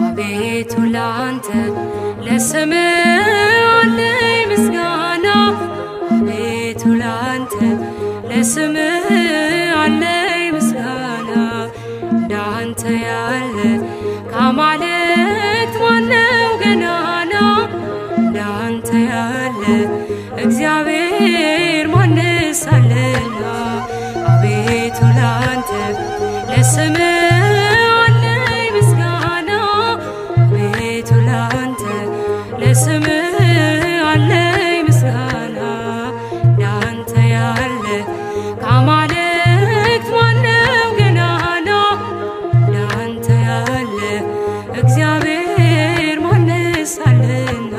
አቤቱ ላንተ ለስምህ አለኝ ምስጋና አቤቱ ላንተ ለስምህ አለኝ ምስጋና እንዳንተ ያለ ከአማልክት ማነው ገናና እንዳንተ ያለ እግዚአብሔር ማንስ አለና አቤቱ ላንተ ለስምህ አለኝ ምስጋና አቤቱ ላንተ ለስምህ አለኝ ምስጋና እንዳንተ ያለ ከአማልክት ማነው ገናና እንዳንተ ያለ እግዚአብሔር ማንስ አለና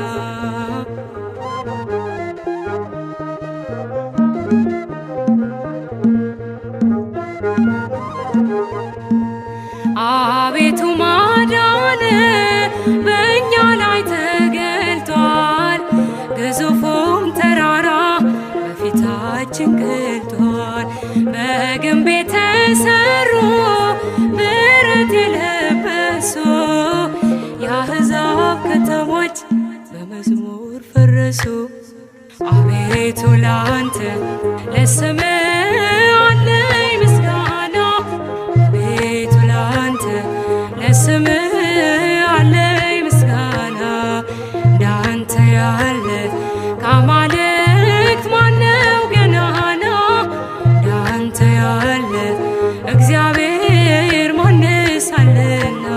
አቤቱ ማዳን በእኛ ላይ ተገልጧል፣ ግዙፉም ተራራ በፊታችን ገልጧል። በግንብ የተሰሩ ብረት የለበሱ የአሕዛብ ከተሞች በመዝሙር ፈረሱ። አቤቱ ላንተ ለስምህ አለኝ ምስጋና አቤቱ ላንተ ለስምህ አለኝ ምስጋና እንዳንተ ያለ ከአማልክት ማነው ገናና እንዳንተ ያለ እግዚአብሔር ማንስ አለና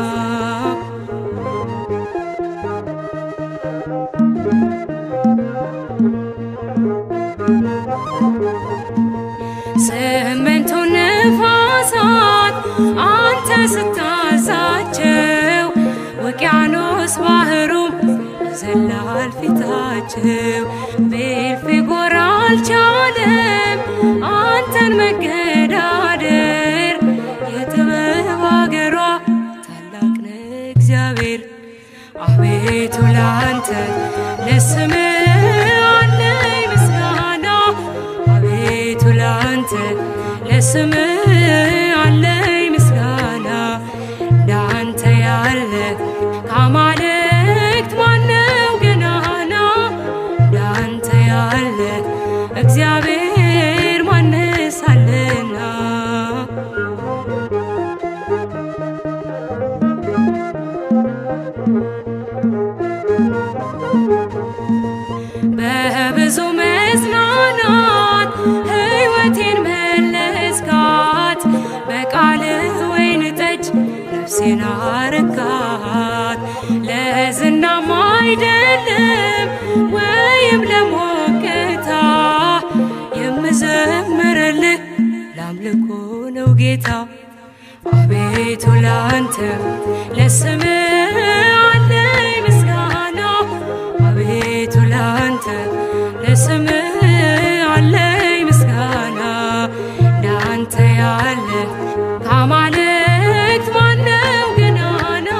ስምንቱ ነፋሳት አንተ ስታዛቸው ውቅያኖስ ባህሩም ይዘላል ፊታቸው። ቤልፌጎር አልቻለም አንተን መገዳደር፣ የጥበብ አገሯ ታላቅ ነህ እግዚአብሔር። አቤቱ ላንተ ለስምህ አለኝ ምስጋና አቤቱ ላንተ ለስምህ አለኝ ምስጋና እንዳንተ ያለ ከአማልክት ማነው ገናና እንዳንተ ያለ እግዚአብሔር ማንስ አለና በብዙ መጽናናት ሕይወቴን መለስካት፣ በቃልህ ወይን ጠጅ ነፍሴን አረካት። ለዝናም አይደለም ወይም ለሞቅታ የምዘምርልህ ለአምልኮ ነው ጌታ። አቤቱ ላንተ ለስምህ አለኝ ምስጋና አቤቱ ላንተ ለስምህ አለኝ ምስጋና እንዳንተ ያለ ከአማልክት ማነው ገናና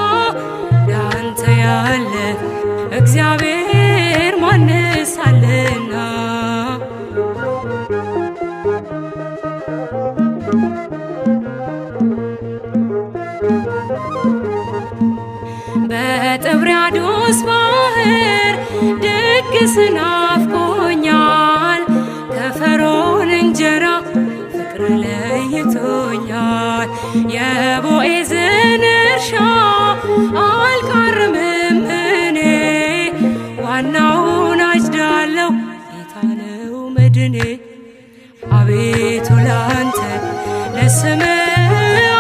እንዳንተ ያለ እግዚአብሔር ማንስ አለና በጥብርያዶስ ባህር ድግስ ናፍቆኛል፣ ከፈርዖን እንጀራ ፍቅር ለይቶኛል። የቦዔዝን እርሻ አልቃርምም እኔ፣ ዋናውን አጭዳለሁ ጌታ ነው መድኔ። አቤቱ ላንተ ለስምህ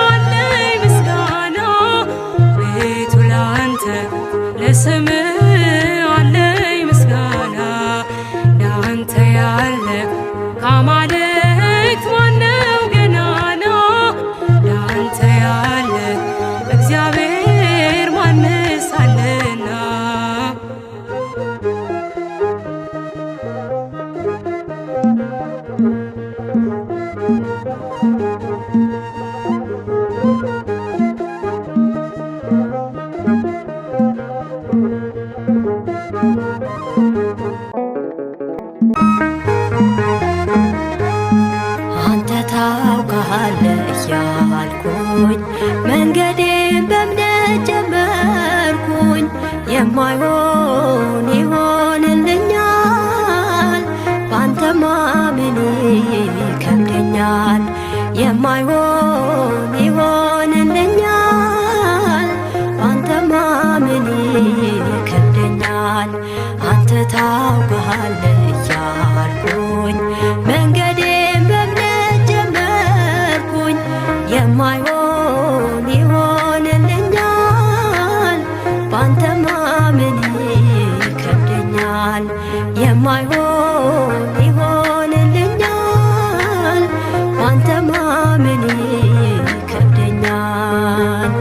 አለኝ ምስጋና አቤቱ ላንተ ለስምህ አለኝ ምስጋና እንዳንተ ያለ ከአማልክት ማነው ገናና እንዳንተ ያለ እግዚአብሔር ማንስ አለና አንተ ታውቃለህ እያልኩኝ መንገዴን በእምነት ጀመርኩኝ። የማይሆን ይሆንልኛል ባንተ ማመኔ ይከብደኛል። የማይሆን ይሆንልኛል ባንተ ማመኔ ይከብደኛል። አንተ ታውቃለህ እያልኩኝ መንገዴን በእምነት ጀመርኩኝ። የማይሆን ይሆንልኛል ባንተ ማመኔ ይከብደኛል። የማይሆን ይሆንልኛል ባንተ ማመኔ ይከብደኛል።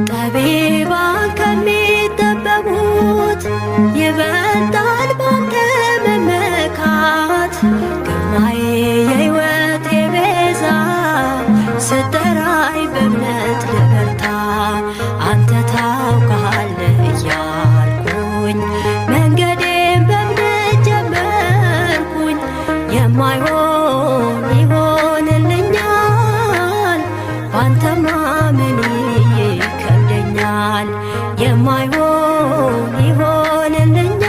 ጠቢባን ከሚጠበቡት ይበልጣል ባንተ መመካት። ግርማዬ የሕይወቴ ቤዛ ስጠራኝ በእምነት ልበርታ። አንተ ታውቃለህ እያልኩኝ መንገዴን በእምነት ጀመርኩኝ። የማይሆን ይሆንልኛል ባንተ ማመኔ ይከብደኛል። የማይሆን ይሆንልኛል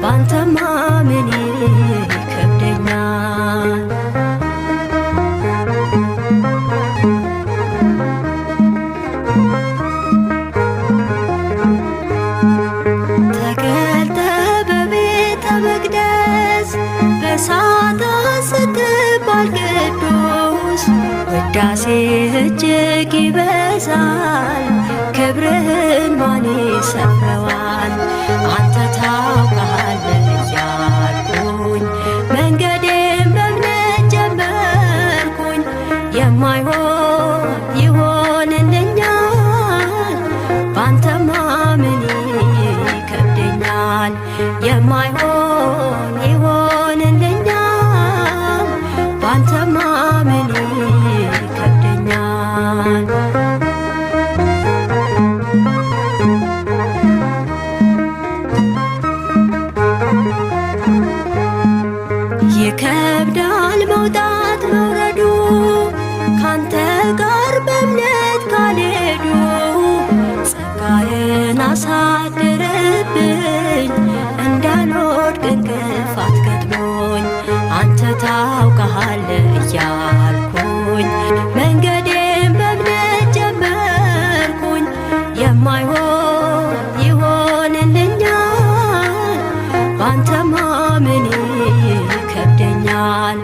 ባንተ ማመኔ ይከብደኛል። ተገልጠ በቤተ መቅደስ በሳታን ስትባል ቅዱስ ውዳሴ እጅግ ይበዛል። ክብርህን ማን ይሰፍረዋል? አንተ ታውቃለህ እያልኩኝ መንገዴን በእምነት ጀመርኩኝ። የማይሆን ይሆንልኛል ባንተ ማመኔ ይከብደኛል። የማይሆን ይሆንልኛል ባንተ ማመኔ ይከብደኛል። ይከብዳል መውጣት መውረዱ ካንተ ጋር በእምነት ካልሄዱ። ጸጋዬን አሳድርብኝ እንዳልወድቅ እንቅፋት ገጥሞኝ። አንተ ታውቃለህ እያልኩኝ መንገዴን በእምነት ጀመርኩኝ። የማይሆን ይሆንልኛል ባንተ ማመኔ ይከብደኛል።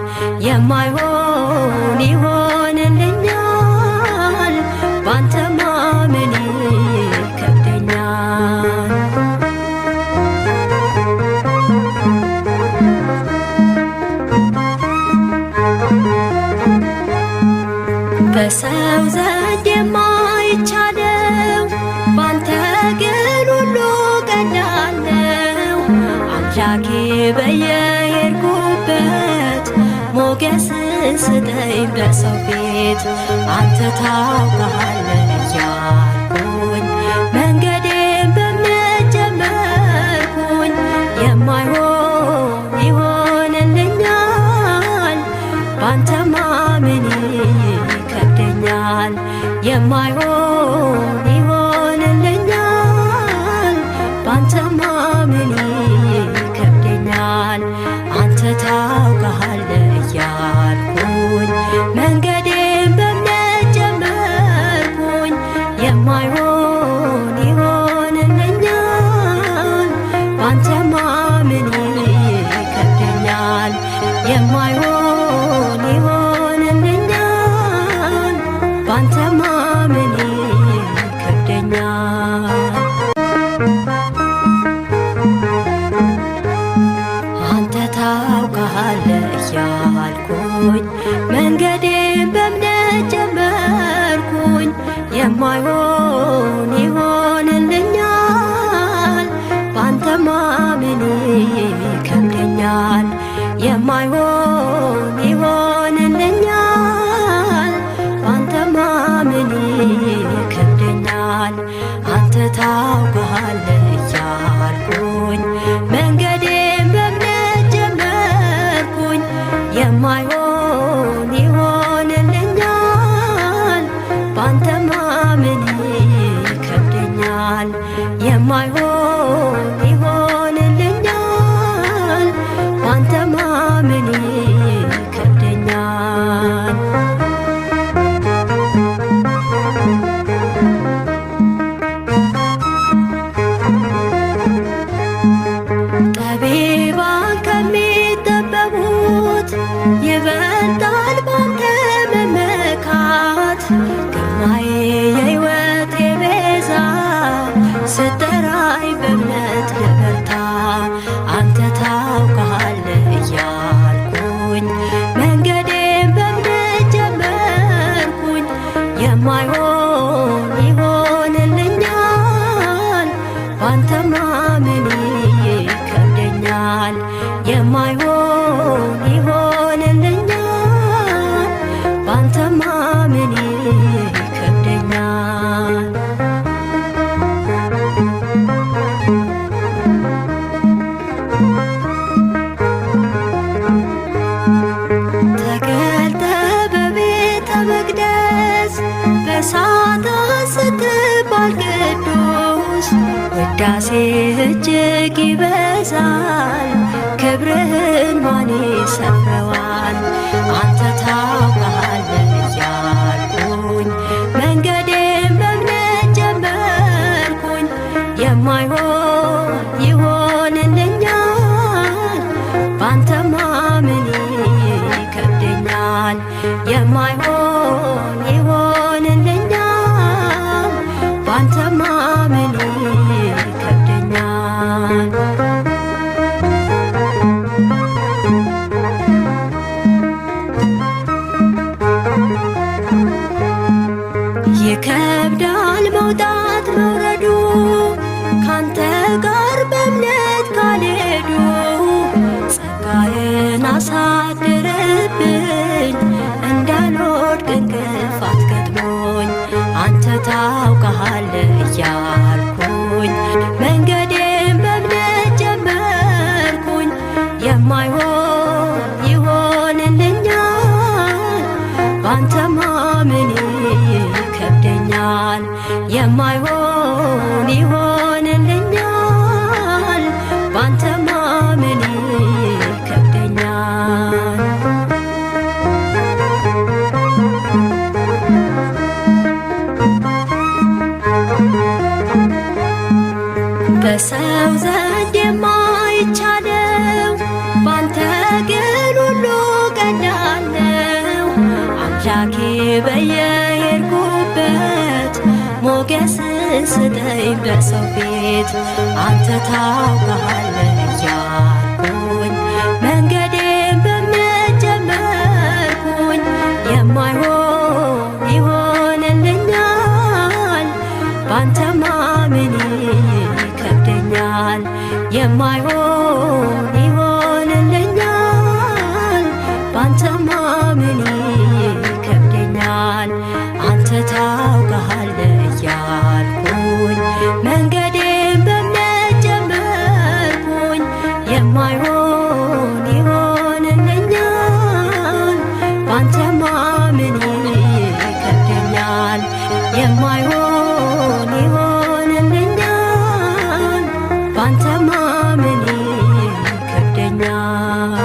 የማይሆን ይሆንልኛል ባንተ ማመኔ ይከብደኛል። በሰው ዘንድ የማይቻለው ባንተ ግን ሁሉ ቀላል ነው። አምላኬ በየሄድኩበት ሞገስን ስጠኝ በሰው ፊት። አንተ ታውቃለህ እያልኩኝ መንገዴን በእምነት ጀመርኩኝ። የማይሆን ይሆንልኛል ባንተ ማመኔ ይከብደኛል። የማይሆን ይሆንልኛል ባንተ ማመኔ ይከብደኛል። አንተ ታውቃለህ እያልኩኝ መንገዴን በእምነት ጀመርኩኝ። የማይሆን ይሆንልኛል ባንተ ማመኔ ይከብደኛል። የማይሆን ይሆንልኛል ባንተ ማመኔ ይከብደኛል። አንተ ታውቃለህ እያልኩኝ መንገዴን በእምነት ጀመርኩኝ። የማይሆን ይሆንልኛል ባንተ ማመኔ ይከብደኛል። የማይሆን የማይሆን ይሆንልኛል ባንተ ማመን ይከብደኛል። የማይሆን ይሆንልኛል ባንተ ማመን ይከብደኛል። ጠቢባን ከሚጠበቡት ይበልጣል ባንተ መመካት። ግርማዬ የሕይወቴ ቤዛ ስጠራኝ በእምነት ልበርታ። አንተ ታውቃለህ እያልኩኝ መንገዴን በእምነት ጀመርኩኝ። የማይሆን ይሆንልኛል ባንተ ማመን ይከብደኛል። የማይሆን ይሆንልኛል ባንተ ማመን ይከብደኛል። ተገልጠ በቤተ መቅደስ በሳታት ስትባል ቅዱስ ውዳሴ እጅግ ይበዛል። ክብርህን ማን ይሰብረዋል? አንተ ታውቃለህ እያልኩኝ መንገዴን በእምነት ጀመርኩኝ። የማይሆን ይሆንልኛል ባንተ ማመን ይከብደኛል። የማይሆን ይሆንልኛል ባንተ ማመን ይከብደኛል። ይከብዳል መውጣት መውረዱ ካንተ ጋር በእምነት ካልሄዱ። ጸጋህን አሳድርብኝ እንዳልወድቅ እንቅፋት ገጥሞኝ። አንተ ታውቃለህ እያልኩኝ መንገዴን በእምነት ጀመርኩኝ። የማይሆን ይሆንልኛል ባንተ ማመን ይከብደኛል። የማይሆን ይሆንልኛል ባንተ ማመን ይከብደኛል። በሰው ዘንድ የማይቻለው ባንተ ግን ሁሉ ቀላል ነው። አምላኬ በየሄድኩበት ሞገስን ስጠኝ በሰው ፊት። አንተ ታውቃለህ እያልኩኝ መንገዴን በእምነት ጀመርኩኝ። የማይሆን ይሆንልኛል ባንተ ማመን ይከብደኛል። የማይሆን ይሆንልኛል ባንተ ማመን ይከብደኛል። አንተ ታውቃለህ እያልኩኝ መንገዴን በእምነት ጀመርኩኝ። የማይሆን ይሆንልኛል ባንተ ማመን ይከብደኛል። የማይሆን ይሆንልኛል ባንተ ማመን ይከብደኛል።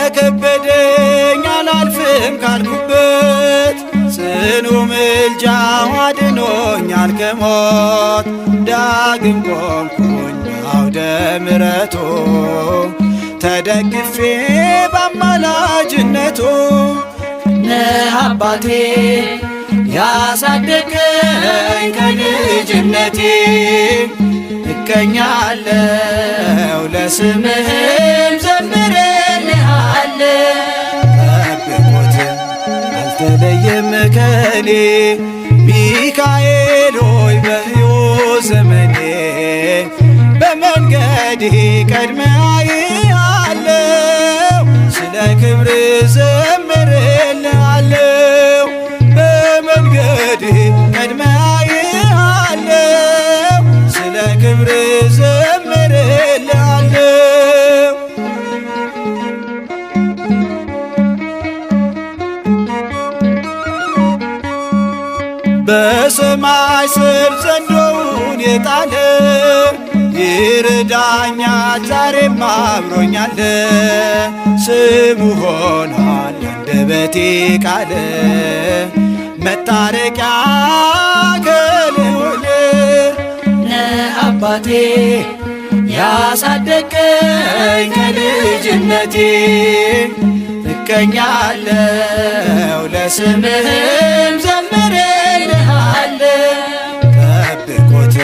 ከከበደኝ አላልፍም ካልኩበት ጽኑ ምልጃው አድኖኛል ከሞት። ዳግም ቆምኩኝ አውደ ምሕረቱ ተደግፌ በአማላጅነቱ። ነህ አባቴ ያሳደገኝ ከልጅነቴ እቀኛለሁ ለስምህም ዘምርልሃለሁ። ጠብቆት አልተለየም ከኔ ሚካኤል ሆይ በሕይወት ዘመኔ በመንገዴ ቀድመ አያለው ስለ ክብር ዘምርልሃለው በመንገዴ ቀድመ አያለው ስለ ክብር ዘምርልሃለው በሰማይ ስር ዘንዶውን የጣለ ይረዳኛል ዛሬም አብሮኛል ስሙ ሆኗል አንደበቴ ቃል መታረቂያ ከልዑል አባቴ ያሳደገኝ ከልጅነቴ እቀኛለው ለስምህም ዘምርልሃለው ጠብቆት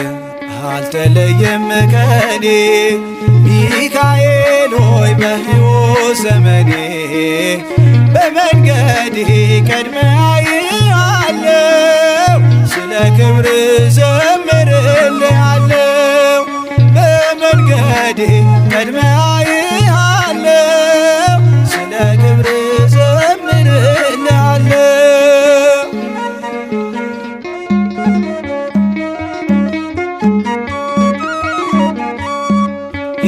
አልተለየም ከኔ ሚካኤል ሆይ በሕይወት ዘመኔ በመንገዴ ቀድመ አያለው ስለ ክብር ዘምርልሃለው በመንገዴ ቀድመ አያለው ስለ ክብር ዘምርልሃለው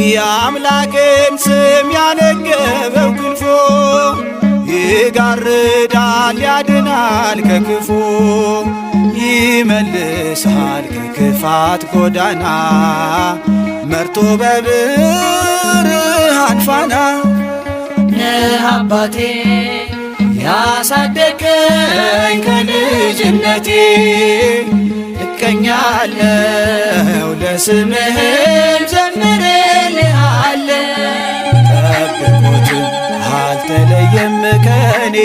የአምላክን ስም ያነገበው ክንፎ ይጋርዳል ያድናል ከክፉ ይመልሳል ከክፋት ጎዳና መርቶ በብርሃን ፋና አባቴ ያሳደገኝ ከልጅነቴ እቀኛለው ለስምህም ዘምርልሃለው ጠብቆት አልተለየም ከኔ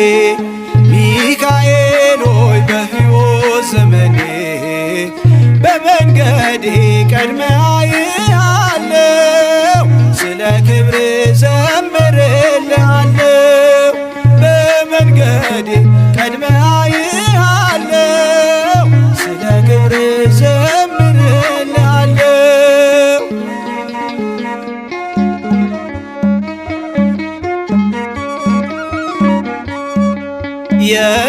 ሚካኤል ሆይ በሕይወት ዘመኔ በመንገዴ ቀድመ አያለው ስለ ክብር ዘምርልሃለው በመንገዴ ቀድመ አያለው ስለ ክብር ዘምርልሃለው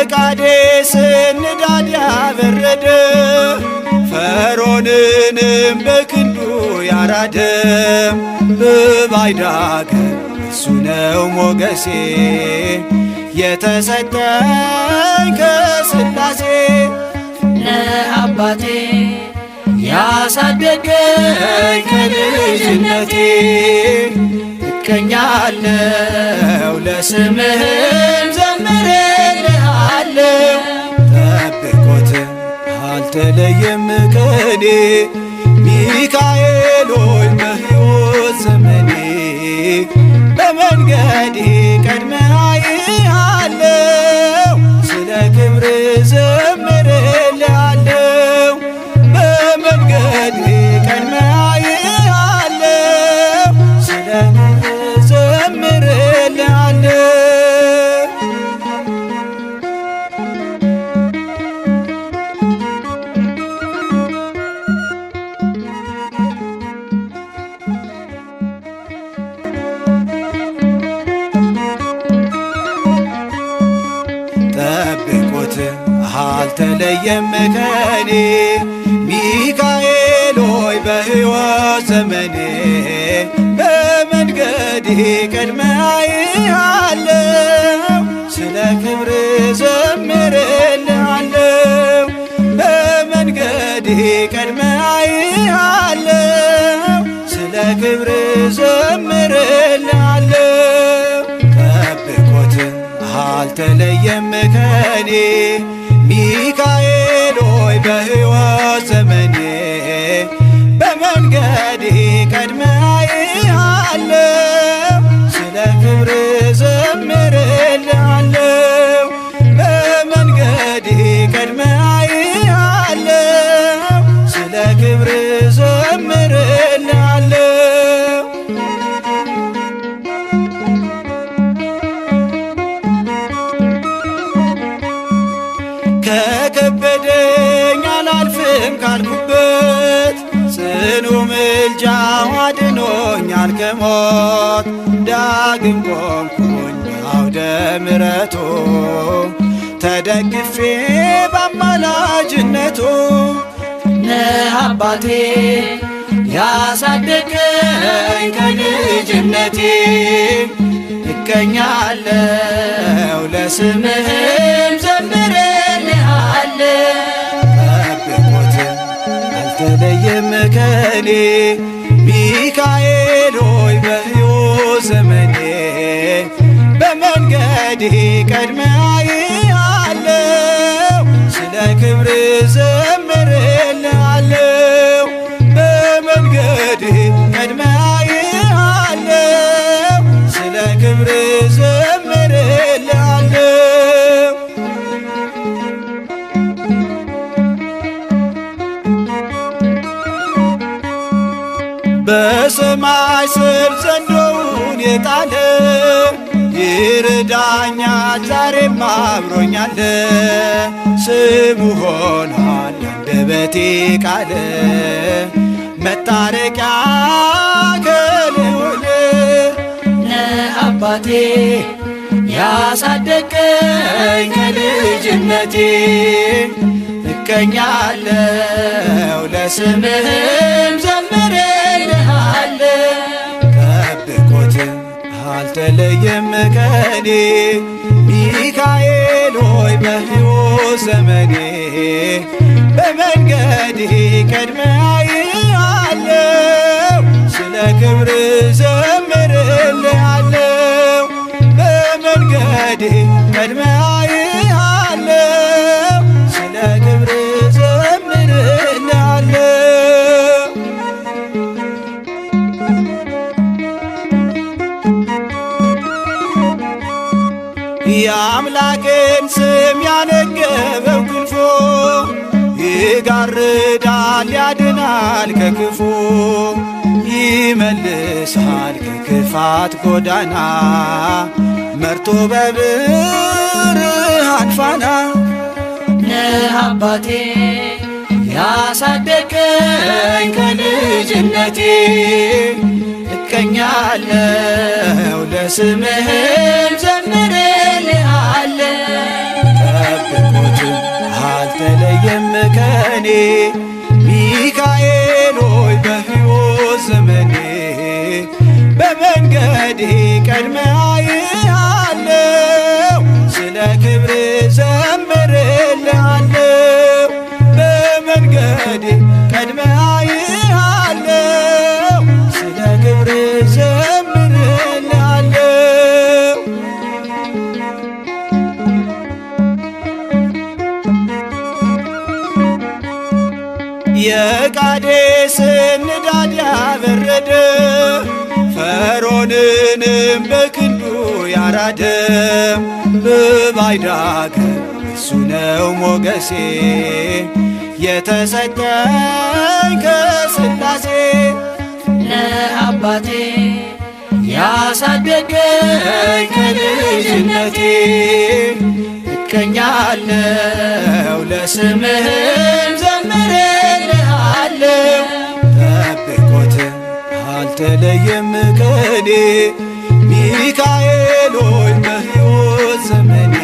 የቃዴስን ንዳድ ያበረደ ፈርዖንንም በክንዱ ያራደ በባዕድ አገር እሱ ነው ሞገሴ የተሰጠኝ ከሥላሴ አባቴ ያሳደገኝ ከልጅነቴ እቀኛለው ለስምህም ዘምርልሃለው ጠብቆት አልተለየም ከኔ ሚካኤል ሆይ በሕይወት ዘመኔ በመንገዴ ቀድመ አያለው ስለ ክብር ዘምርልሃለው በመንገዴ ቀድመ አያለው ስለ ክብር ዘምርልሃለው ጠብቆት አልተለየም ከኔ ሚካኤል ሆይ በሕይወት ዘመኔ በመንገዴ ቀድመ አያለው ስለ ክብር ዘምርልሃለው በመንገዴ ቀድመ አያለው ስለ ክብር ዘምርልሃለው ጠብቆት አልተለየም ከኔ ሚካኤል ሆይ በሕይወት ዘመኔ በመንገዴ ቀድመ አያለው ስለ ክብር ዘምርልሃለው በመንገዴ ቀድመ አያለው ስለ ክብር ዘምርልሃለው ከከበደኝ አላልፍም ካልኩበት ጽኑ ምልጃው አድኖ አድኖኛል ከሞት ዳግም ቆምኩኝ አውደ ምሕረቱ ተደግፌ በአማላጅነቱ ነህ አባቴ ያሳደገኝ ከልጅነቴ እቀኛለሁ ለስምህም ዘምሬልሃለሁ ጠብቆት አልተለየም ከኔ ሚካኤል ሆይ በሕይወት ዘመኔ በመንገዴ ቀድመህ አየሃለሁ ስለ ክብር ዘምሬልሃለሁ በመንገዴ ቀድመህ አየሃለሁ ስለ ክብር ዘምሬልሃለሁ በሰማይ ስር ዘንዶውን የጣለ ይረዳኛል ዛሬም አብሮኛል ስሙ ሆኗል አንደበቴ ቃል መታረቂያ ከልዑል ነህ አባቴ ያሳደገኝ ከልጅነቴ እቀኛለሁ ለስምህም ዘምሬልሃለሁ ጠብቆት አልተለየም ከኔ ሚካኤል ሆይ በሕይወት ዘመኔ በመንገዴ ቀድመህ አየሃለሁ ስለ ክብር ዘምሬልሃለሁ በመንገዴ ቀድመህ አየሃለሁ ስለ ክብር ዘምሬልሃለሁ የአምላኬን ስም ያነገበው ክንፎ ይጋርዳል ያድናል ከክፉ ይመልሳል ከክፋት ጎዳና መርቶ በብርሃን ፋና ነህ አባቴ ያሳደገኝ ከልጅነቴ እቀኛለሁ ለስምህም ዘምሬልሃለሁ ጠብቆት አልተለየም ከኔ ሚካኤል ሆይ በሕይወት ዘመኔ በመንገዴ ቀድመህ አየሃለሁ ስለ ክብር ዘምሬልሃለሁ በመንገዴ ቀድመህ አየሃለሁ ስለ ክብር ዘምሬልሃለሁ የቃዴስን ንዳድ ያበረደ ፈርዖንንም በክንዱ ያራደ በባዕድ አገር እሱ ነው ሞገሴ የተሰጠኝ ከሥላሴ ነህ አባቴ ያሳደገኝ ከልጅነቴ እቀኛለሁ ለስምህም ዘምሬልሃለሁ ጠብቆት አልተለየም ከኔ ሚካኤል ሆይ በሕይወት ዘመኔ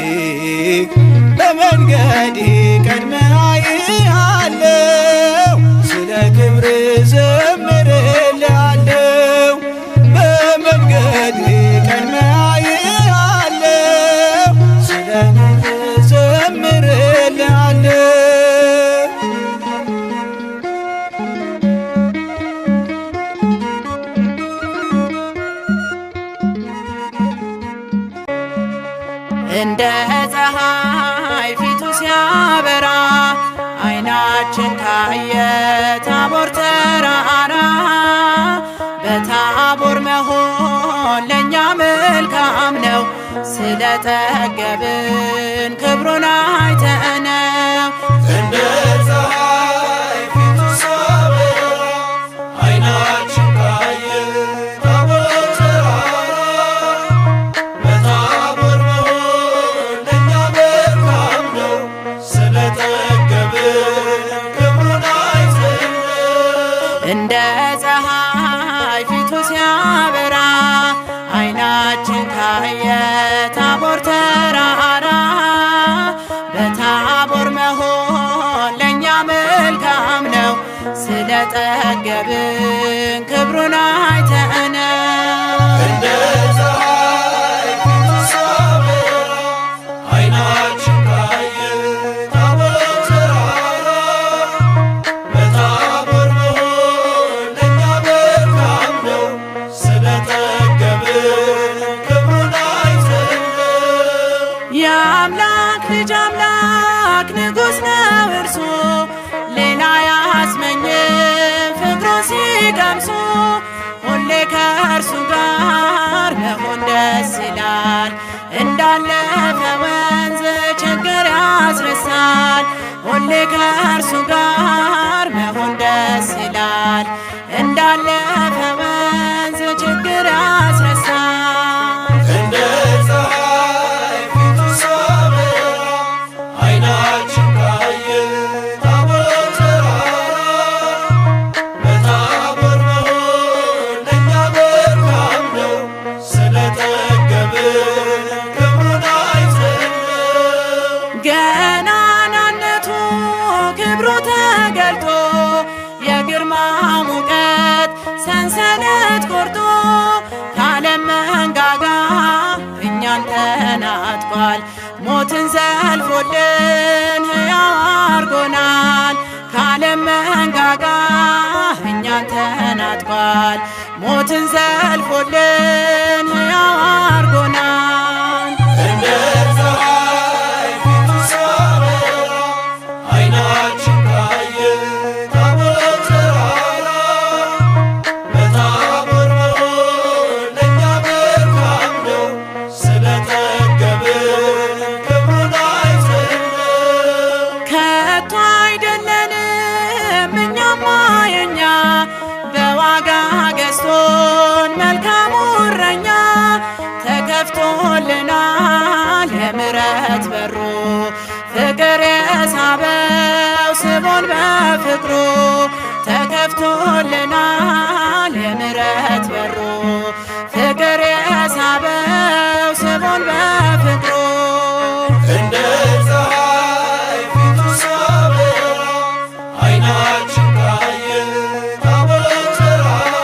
በመንገዴ ቀድመህ አየሃለሁ ስለ ክብር ዘምሬልሃለሁ በመንገዴ ቀድመህ አየሃለሁ ስለ ክብር ዘምሬልሃለሁ እንደ ፀሐይ ፊቱ ሲያበራ ዓይናችን ታየ ታቦር ተራራ በታቦር መሆን ለእኛ መልካም ነው ስለጠገብን ክብሩን አይተነው እንደ ፀሐይ ፊቱ ሲያበራ ዓይናችን ታየ ታቦር ተራራ በታቦር መሆን ለእኛ መልካም ነው ስለጠገብን ክብሩን አይተነው እንደ ፀሐይ ፊቱ ሲያ ስለጠገብን ክብሩን አይተነው እንደ ፀሐይ ፊቱ ሲያበራ ዓይናችን ካየ ታቦት ተራራ በታቦር መሆን ለእኛ መልካም ነው። ስለጠገብን ክብሩን አይተነው የአምላክ ልጅ አምላክ ንጉሥ ነው እርሱ ሌላ ያስመኝም ፍቅሩ ሲቀምሱ ሁሌ ከእርሱ ጋር መሆን ደስ ይላል። እንዳለፈ ወንዝ ችግር ያስረሳል። ሁሌ ከእርሱ ጋር መሆን ደስ ይላል። እንዳለፈ ወንዝ ችግር ያስረሳል። እንደ ፀሐይ ፊቱ ሲያበራ ዓይናችን ካየ ታቦት ተራራ በታቦር መሆን ለእኛ መልካም ነው። ስለጠገብን ክብሩን አይተነው ገናናነቱ ክብሩ ተገልጦ የግርማ ሙቀት ሰንሰለት ቆርጦ ከዓለም መንጋጋ እኛን ተናጥቋል። ሞትን ዘልፎልን ሕያው አርጎናል። ከዓለም መንጋጋ እኛን ተናጥቋል። ሞትን ዘልፎልን ሕያው አርጎናል። እንደ ፀሐይ ፊቱ ሲያበራ ዓይናችን ካየ ታቦት ተራራ በታቦር መሆን ለእኛ መልካም ነው። ስለጠገብን ክብሩን አይተነው ከቶ አይደለንም እኛማ የኛ በዋጋ ገዝቶን መልካሙ እረኛ ተከፍቶልናል የምሕረት በሩ ፍቅር የሳበው ስቦን በፍቅሩ ተከፍቶልናል የምሕረት በሩ ፍቅር የሳበው ስቦን በፍቅሩ እንደ ፀሐይ ፊቱ ሲያበራ ዓይናችን ካየ ታቦት ተራራ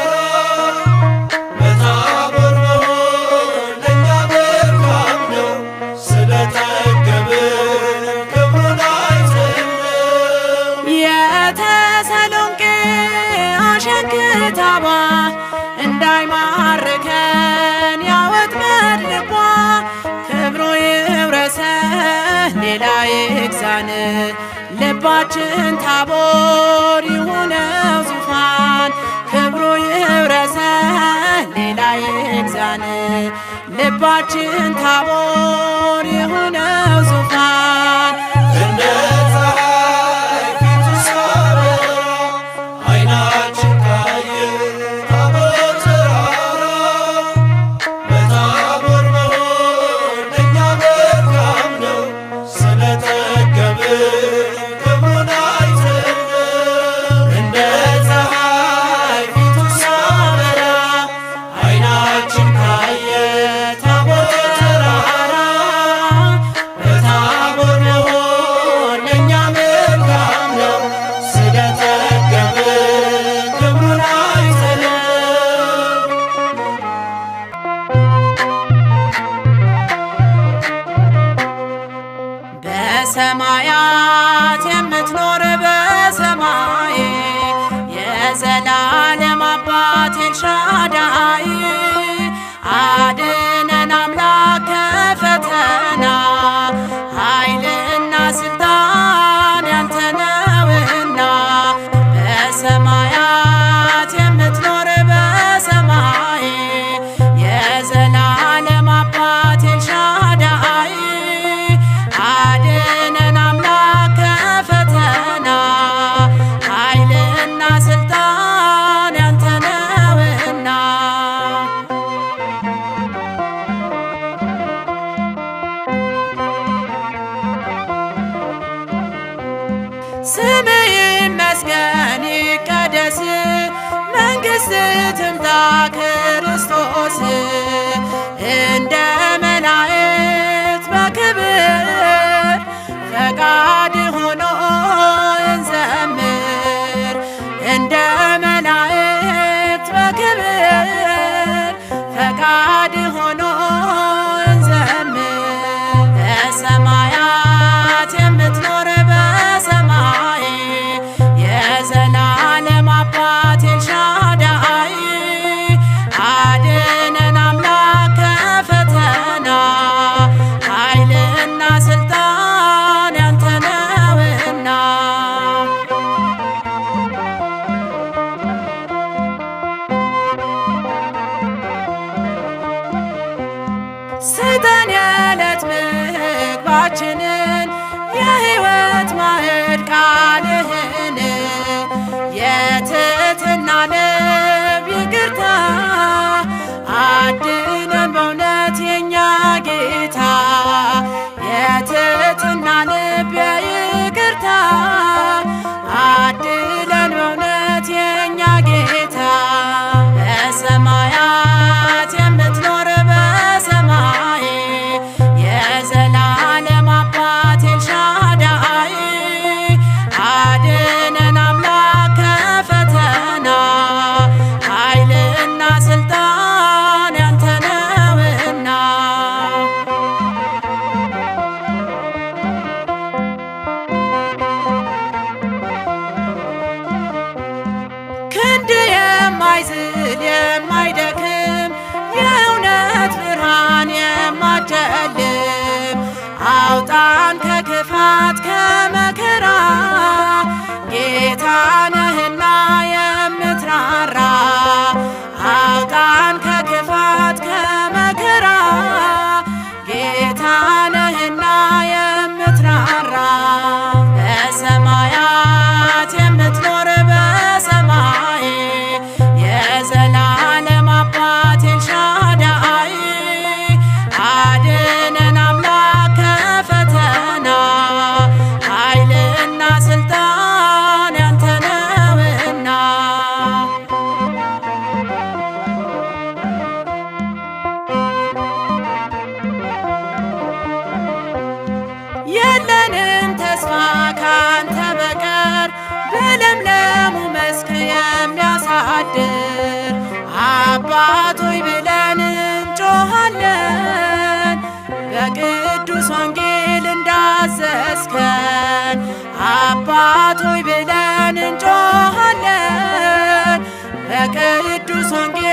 በታቦር መሆን ለእኛ መልካም ነው። ስለጠገብን ክብሩን አይተነው የተሰሎንቄ አሸንክታባ እንዳይማርከን ያወጥመድ ልቧ ክብሩ ይውረሰን ሌላ ይግዛን ልባችን ታቦር ይሁነው ዙፋን ክብሩ ይውረሰን ሌላ ይግዛን ልባችን ታቦር ይሁነው ዙፋን እንደ ፀሐይ ፊቱ ሲያበራ ዓይናችን ካየ ታቦት ተራራ በታቦር መሆን ለእኛ መልካም ነው። ስለጠገብን ክብሩን አይተነው እንደ ፀሐይ ፊቱ ሲያበራ ዓይናችን ካየ ታቦት ተራራ በታቦር መሆን ለእኛ መልካም ነው። ስለጠገብን ክብሩን አይተነው በሰማያት የምትኖር በሰማይ የዘላለም አባት ኤልሻዳይ አድነን አምላክ ከፈተና ኃይልና ስልጣን ያንተ ነውና በሰማያት የምትኖር በሰማይ የዘላለም አባት ኤልሻዳይ አድነን አምላክ ከፈተና ኃይልና ስልጣን ያንተ ነውና ስም ይመስገን ይቀደስ መንግሥት ትምጣ ክርስቶስ እንደ መላእክት በክብር ፈቃድ ሆኖ እንዘምር እንደ ፈቃድ ሆኖ እንዘምር በሰማያት የምትኖር በሰማይ የዘላለም አባት ኤልሻዳይ አድነን አምላክ ከፈተና ኃይልና ስልጣን ያንተ ነውና ስጠን የዕለት ምግባችንን የሕይወት ማዕድ ቃልህን የትሕትና ልብ ይቅርታ አድነን በእውነት የእኛ ጌታ የትሕትና ልብ ይቅርታ አድለን በእውነት የእኛ ጌታ በሰማያት የምትኖር በሰማይ የዘላለም አባት ኤልሻዳይ አድነን አምላክ ከፈተና ኃይልና ስልጣን ያንተ ነውና ክንድ የማይዝል የማይደክም የእውነት ብርሃን የማጨልም አውጣን ከክፋት ከመከራ ጌታ ነህና የምትራራ አውጣን ከክፋት ከመከራ ጌታ ነህና የምትራራ በሰማያት የምትኖር በሰማይ የዘላለም አባት ኤልሻዳይ አድነን አምላክ ከፈተና ኃይልና ስልጣን ያንተ ነውና የለንም ተስፋ ካንተ በቀር በለምለሙ መስክ የሚያሳድር አባቶይ ብለን እንጮኻለን በቅዱስ ወንጌል እንዳዘዝከን አባቶይ ብለን እንጮኻለን በቅዱስ ወንጌል